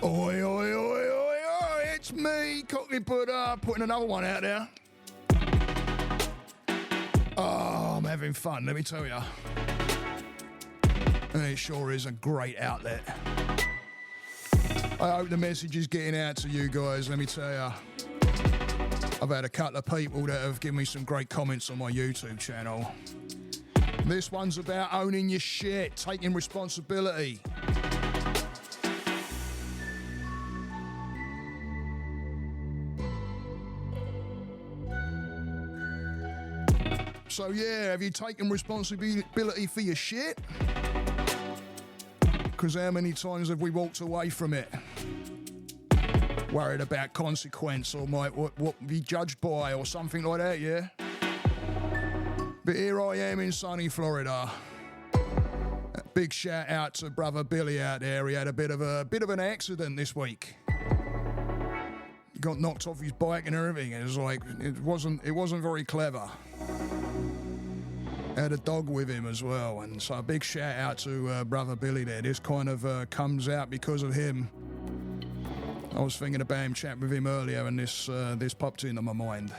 Oi, oi, oi, oi, oi, it's me, Cockney, putting another one out there. Oh, I'm having fun, let me tell you. And it sure is a great outlet. I hope the message is getting out to you guys, let me tell you. I've had a couple of people that have given me some great comments on my YouTube channel. This one's about owning your shit, taking responsibility. So yeah, have you taken responsibility for your shit? Because how many times have we walked away from it? Worried about consequence or might what be judged by or something like that, yeah? But here I am in sunny Florida. Big shout out to brother Billy out there. He had a bit of an accident this week. Got knocked off his bike and everything. It was like it wasn't very clever. Had a dog with him as well, and so a big shout out to brother Billy there. This kind of comes out because of him. I was thinking about him, chatting with him earlier, and this popped into my mind.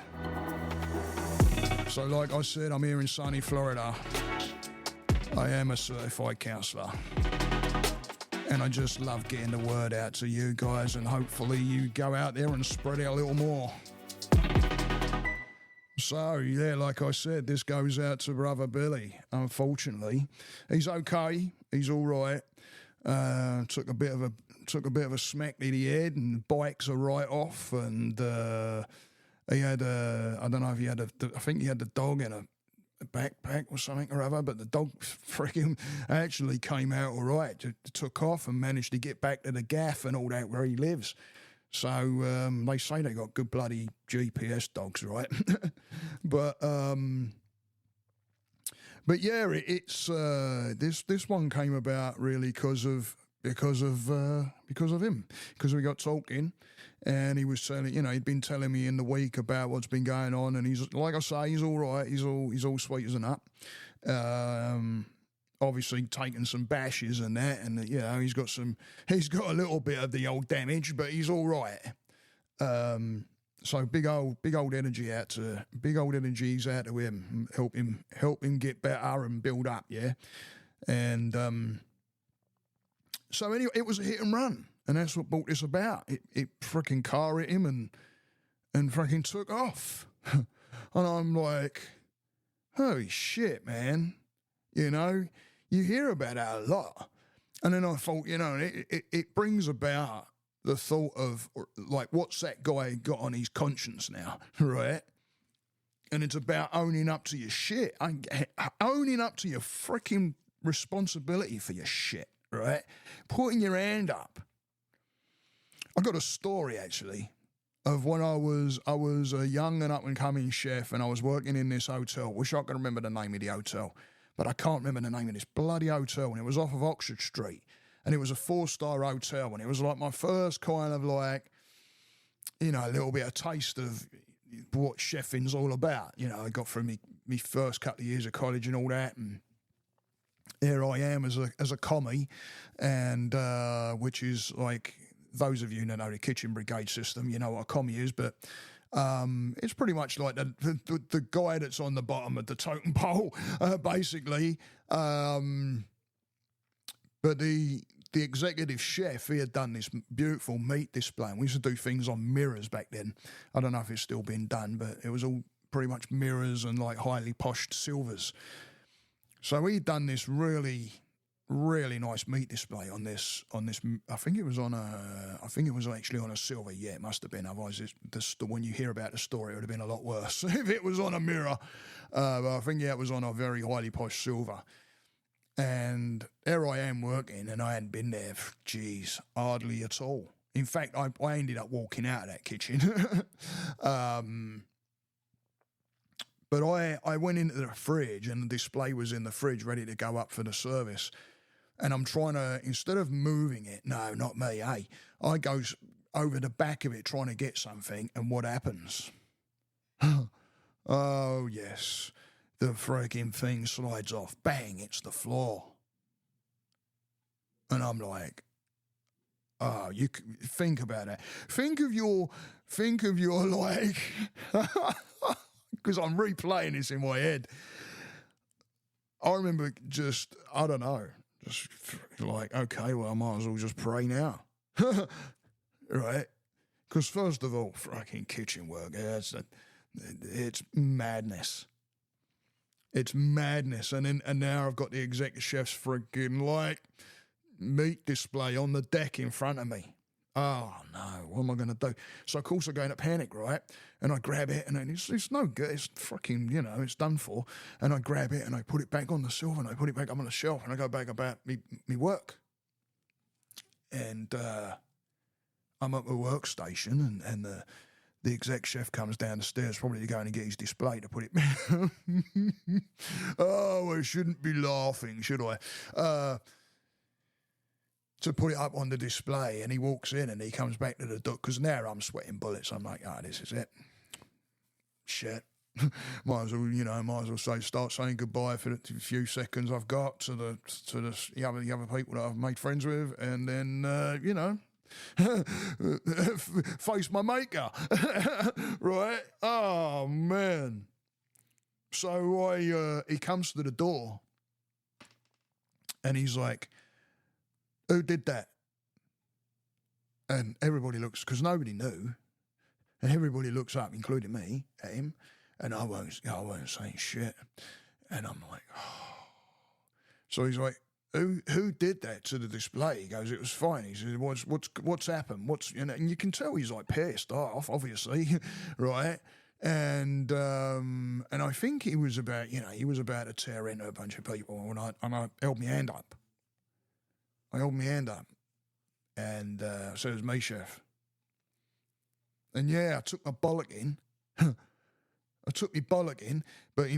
So like I said, I'm here in sunny Florida. I am a certified counsellor, and I just love getting the word out to you guys, and hopefully you go out there and spread it a little more. So, yeah, like I said, this goes out to brother Billy. Unfortunately, he's okay. He's all right. Took a bit of a smack to the head, and the bikes are right off. And he had I don't know if he had I think he had the dog in a backpack or something or other. But the dog freaking actually came out all right. Took off and managed to get back to the gaff and all that where he lives. So they say they got good bloody GPS dogs, right? But yeah, it's this one came about really because of him, because we got talking, and he was telling, he'd been telling me in the week about what's been going on, and he's, like I say, he's all right, he's all sweet as a nut. Obviously taking some bashes and that, and he's got a little bit of the old damage, but he's all right. So big old energies out to him, help him get better and build up, yeah. And so anyway, it was a hit and run, and that's what brought this about. It freaking car hit him and freaking took off, and I'm like, holy shit, man, You hear about that a lot. And then I thought, it brings about the thought of, like, what's that guy got on his conscience now, right? And it's about owning up to your shit. Owning up to your freaking responsibility for your shit, right? Putting your hand up. I got a story, actually, of when I was a young and up-and-coming chef, and I was working in this hotel. Wish I could remember the name of the hotel. But I can't remember the name of this bloody hotel, and it was off of Oxford Street, and it was a 4-star hotel, and it was like my first kind of like, a little bit of taste of what chefing's all about. I got through me first couple of years of college and all that, and here I am as a commie, and which is like, those of you who know the kitchen brigade system, you know what a commie is, but it's pretty much like the guy that's on the bottom of the totem pole, basically. But the executive chef, he had done this beautiful meat display. And we used to do things on mirrors back then. I don't know if it's still been done, but it was all pretty much mirrors and like highly poshed silvers. So he'd done this really, really nice meat display on this. I think it was actually on a silver. Yeah, it must have been. Otherwise, when you hear about the story, it would have been a lot worse if it was on a mirror. But I think it was on a very highly polished silver. And there I am working, and I hadn't been there, hardly at all. In fact, I ended up walking out of that kitchen. But I went into the fridge, and the display was in the fridge ready to go up for the service. And I'm trying to, instead of moving it, no, not me, hey, I goes over the back of it trying to get something, and what happens? Oh, yes, the freaking thing slides off. Bang, it's the floor. And I'm like, Oh, think about that. Think of your like, because I'm replaying this in my head. I remember just, I don't know, just like, okay, well, I might as well just pray now. Right? Because first of all, fucking kitchen work, it's madness. It's madness. And now I've got the executive chef's freaking like meat display on the deck in front of me. Oh no, what am I going to do? So of course I go into panic, right? And I grab it and it's no good. It's fucking, it's done for. And I grab it and I put it back on the shelf and I put it back up on the shelf and I go back about me work. And I'm at my workstation and the exec chef comes down the stairs, probably going to get his display to put it. Oh, I shouldn't be laughing, should I? To put it up on the display, and he walks in and he comes back to the door, because now I'm sweating bullets. I'm like, this is it. Shit. might as well start saying goodbye for the few seconds I've got to the other people that I've made friends with, and then, face my maker. Right? Oh, man. So he comes to the door and he's like, who did that? And everybody looks, because nobody knew, and everybody looks up, including me, at him, and I won't say shit. And I'm like, oh. So he's like, who did that to the display? He goes, it was fine. He said, what's happened? And you can tell he's like pissed off, obviously, right? And I think he was about to tear into a bunch of people, and I held my hand up. And so it was me, chef. And yeah, I took my bollock in. But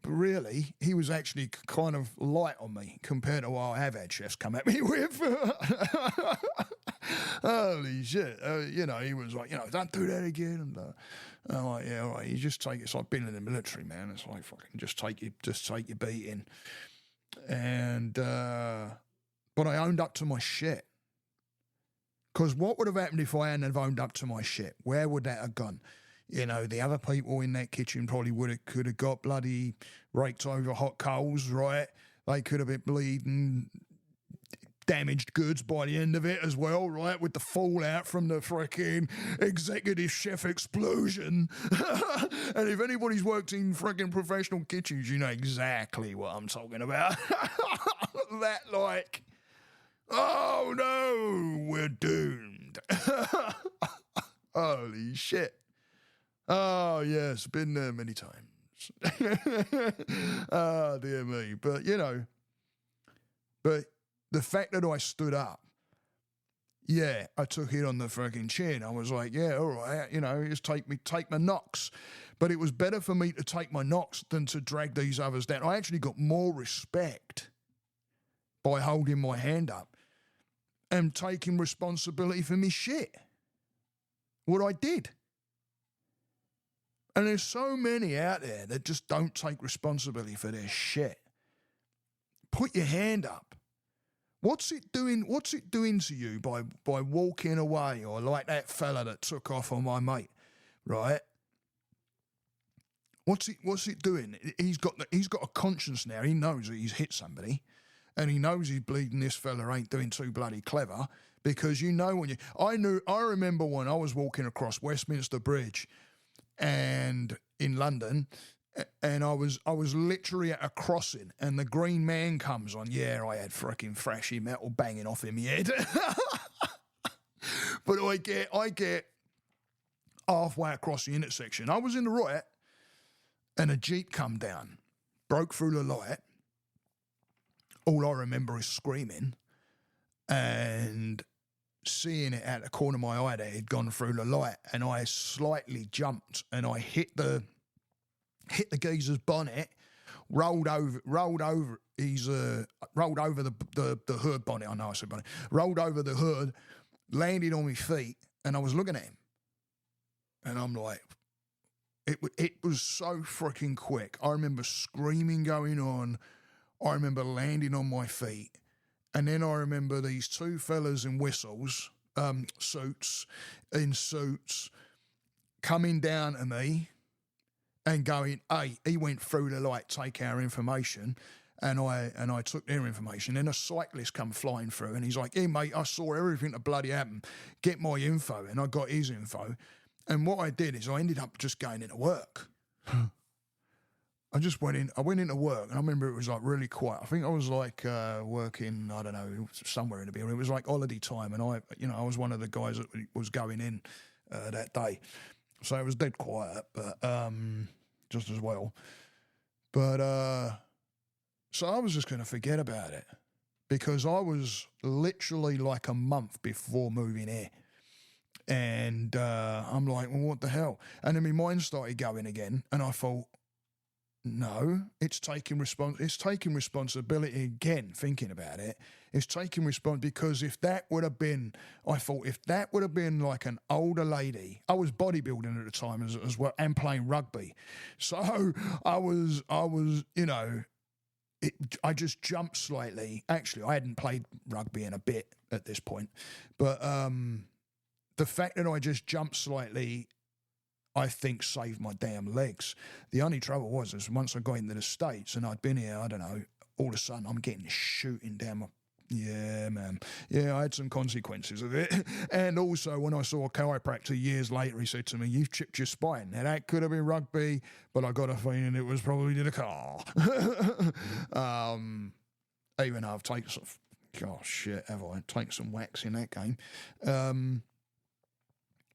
really, he was actually kind of light on me compared to what I have had chefs come at me with. Holy shit. He was like, don't do that again. And I'm like, yeah, all right, you just take it. It's like being in the military, man. It's like fucking just take your beating. And, but I owned up to my shit. Because what would have happened if I hadn't have owned up to my shit? Where would that have gone? The other people in that kitchen probably could have got bloody raked over hot coals, right? They could have been bleeding damaged goods by the end of it as well, right? With the fallout from the freaking executive chef explosion. And if anybody's worked in freaking professional kitchens, you know exactly what I'm talking about. That like, oh no, we're doomed. Holy shit. Oh, yes, been there many times. Oh, dear me. But the fact that I stood up, yeah, I took it on the fucking chin. I was like, yeah, all right, just take my knocks. But it was better for me to take my knocks than to drag these others down. I actually got more respect by holding my hand up and taking responsibility for me shit. What I did. And there's so many out there that just don't take responsibility for their shit. Put your hand up. What's it doing to you by walking away, or like that fella that took off on my mate, right? What's it doing? He's got a conscience now. He knows that he's hit somebody, and he knows he's bleeding. This fella ain't doing too bloody clever, because I remember when I was walking across Westminster Bridge, and in London, and I was literally at a crossing, and the Green Man comes on. Yeah, I had freaking thrashy metal banging off in my head. But I get halfway across the intersection. I was in the right, and a Jeep come down, broke through the light. All I remember is screaming and seeing it out the corner of my eye that it had gone through the light, and I slightly jumped and I hit the geezer's bonnet, rolled over the hood bonnet. I know I said bonnet. Rolled over the hood, landed on my feet, and I was looking at him, and I'm like, it was so freaking quick. I remember screaming going on. I remember landing on my feet. And then I remember these two fellas in whistles suits, coming down to me and going, hey, he went through to like take our information. And I took their information. Then a cyclist come flying through and he's like, hey, mate, I saw everything that bloody happened. Get my info. And I got his info. And what I did is I ended up just going into work. I went into work, and I remember it was like really quiet. I think I was like working, I don't know, somewhere in the building. It was like holiday time, and I was one of the guys that was going in that day. So it was dead quiet, but just as well. But so I was just going to forget about it because I was literally like a month before moving here. And I'm like, well, what the hell? And then my mind started going again, and I thought, no, it's taking responsibility again, thinking about it. It's taking because if that would have been, I thought, if that would have been like an older lady, I was bodybuilding at the time as well and playing rugby. So I was, I just jumped slightly. Actually, I hadn't played rugby in a bit at this point, but the fact that I just jumped slightly, I think, saved my damn legs. The only trouble was once I got into the States and I'd been here, I don't know, all of a sudden I'm getting shooting down my... Yeah, man. Yeah, I had some consequences of it. And also, when I saw a chiropractor years later, he said to me, you've chipped your spine. Now, that could have been rugby, but I got a feeling it was probably in the car. Even though I've taken some... Gosh, shit, have I taken some whacks in that game?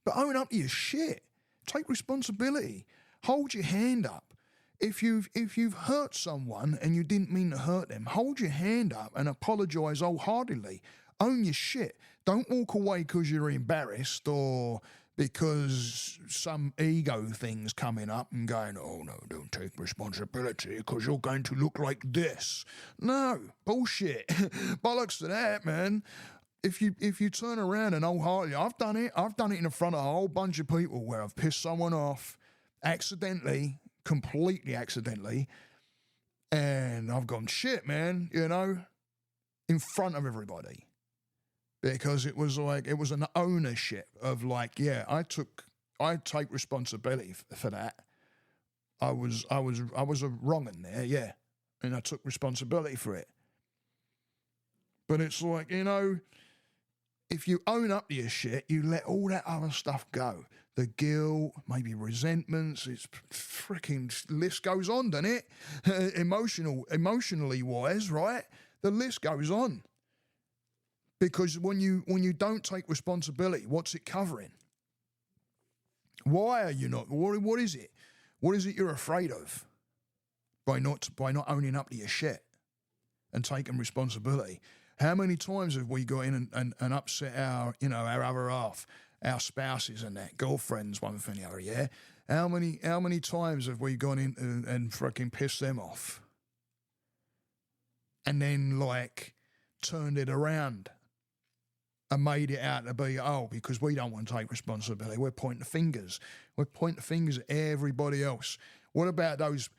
But own up to your shit. Take responsibility. Hold your hand up. If you've hurt someone and you didn't mean to hurt them, hold your hand up and apologise wholeheartedly. Own your shit. Don't walk away because you're embarrassed or because some ego thing's coming up and going, oh no, don't take responsibility because you're going to look like this. No, bullshit. Bollocks to that, man. If you turn around and wholeheartedly, I've done it in front of a whole bunch of people where I've pissed someone off accidentally, completely accidentally, and I've gone, shit, man, in front of everybody. Because it was an ownership of like, yeah, I take responsibility for that. I was a wrong in there, yeah. And I took responsibility for it. But it's like, if you own up to your shit, you let all that other stuff go. The guilt, maybe resentments, it's freaking list goes on, doesn't it? Emotionally wise, right? The list goes on. Because when you don't take responsibility, what's it covering? Why are you not? What is it? What is it you're afraid of? By not owning up to your shit and taking responsibility. How many times have we got in and upset our other half, our spouses and that, girlfriends, one thing or the other, yeah? How many times have we gone in and fucking pissed them off? And then, like, turned it around and made it out to be, because we don't want to take responsibility. We're pointing fingers. We're pointing fingers at everybody else. What about those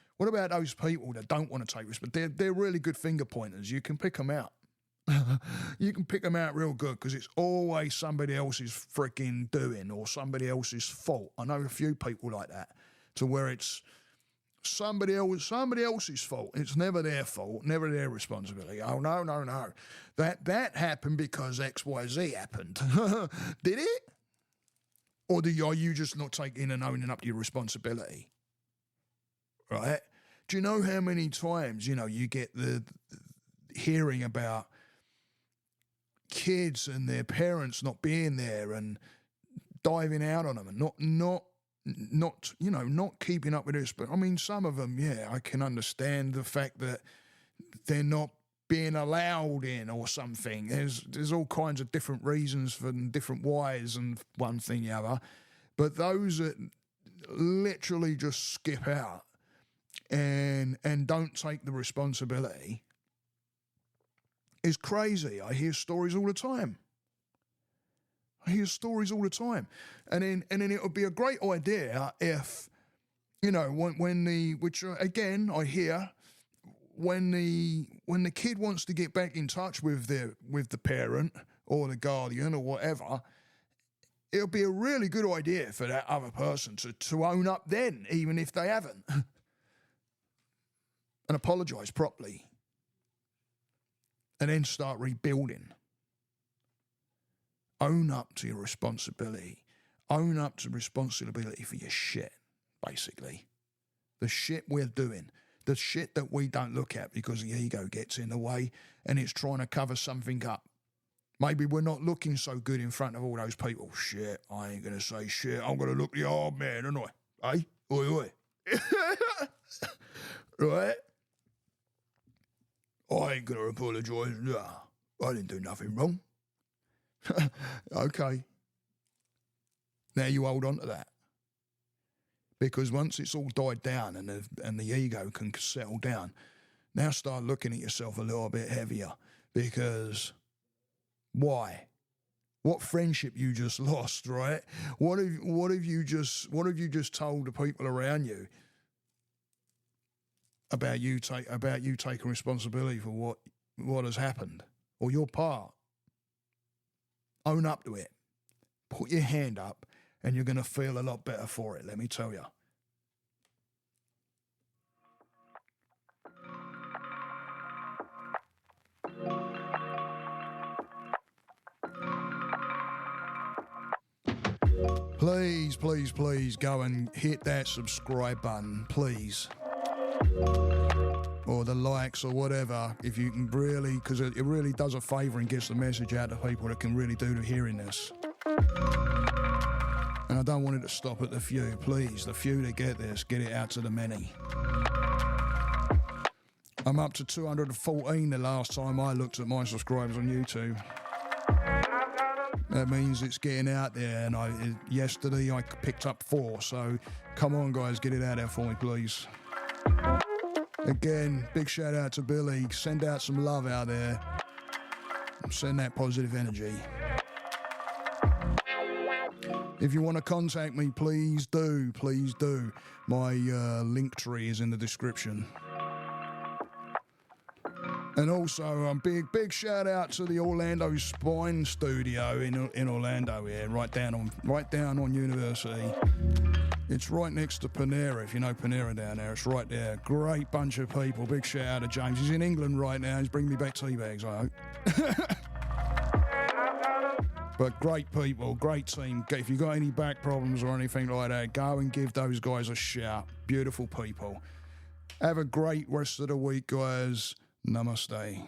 people that don't want to take responsibility? They're really good finger pointers. You can pick them out. You can pick them out real good because it's always somebody else's freaking doing or somebody else's fault. I know a few people like that, to where it's somebody else's fault. It's never their fault, never their responsibility. Oh, no. That happened because X, Y, Z happened. Did it? Or are you just not taking and owning up to your responsibility? Right? Do you know how many times, you get the hearing about kids and their parents not being there and diving out on them and not keeping up with this? But I mean, some of them, yeah, I can understand the fact that they're not being allowed in or something. There's all kinds of different reasons for different whys and one thing the other. But those that literally just skip out and don't take the responsibility is crazy. I hear stories all the time. And then it would be a great idea if, which again I hear, when the kid wants to get back in touch with the parent or the Guardian or whatever, it'll be a really good idea for that other person to own up then, even if they haven't, and apologise properly, and then start rebuilding. Own up to your responsibility. Own up to responsibility for your shit, basically. The shit we're doing. The shit that we don't look at because the ego gets in the way and it's trying to cover something up. Maybe we're not looking so good in front of all those people. Shit, I ain't going to say shit. I'm going to look the old man, aren't I? Eh? Oi, oi. Right? I ain't going to apologise. Nah, I didn't do nothing wrong. Okay. Now you hold on to that. Because once it's all died down and the ego can settle down, now start looking at yourself a little bit heavier. Because why? What friendship you just lost, right? What have you just told the people around you about you taking responsibility for what has happened or your part? Own up to it. Put your hand up. And you're going to feel a lot better for it, let me tell you. Please, please, please go and hit that subscribe button, please. Or the likes or whatever, if you can really, because it really does a favour and gets the message out to people that can really do the hearing this. And I don't want it to stop at the few. Please, the few that get this, get it out to the many. I'm up to 214 the last time I looked at my subscribers on YouTube. That means it's getting out there, and yesterday I picked up 4, so come on guys, get it out there for me, please. Again, big shout out to Billy. Send out some love out there. Send that positive energy. If you want to contact me, please do. Please do. My link tree is in the description. And also, a big shout out to the Orlando Spine Studio in Orlando here, right down on University. It's right next to Panera, if you know Panera down there. It's right there. Great bunch of people. Big shout out to James. He's in England right now. He's bringing me back tea bags, I hope. But great people, great team. If you've got any back problems or anything like that, go and give those guys a shout. Beautiful people. Have a great rest of the week, guys. Namaste.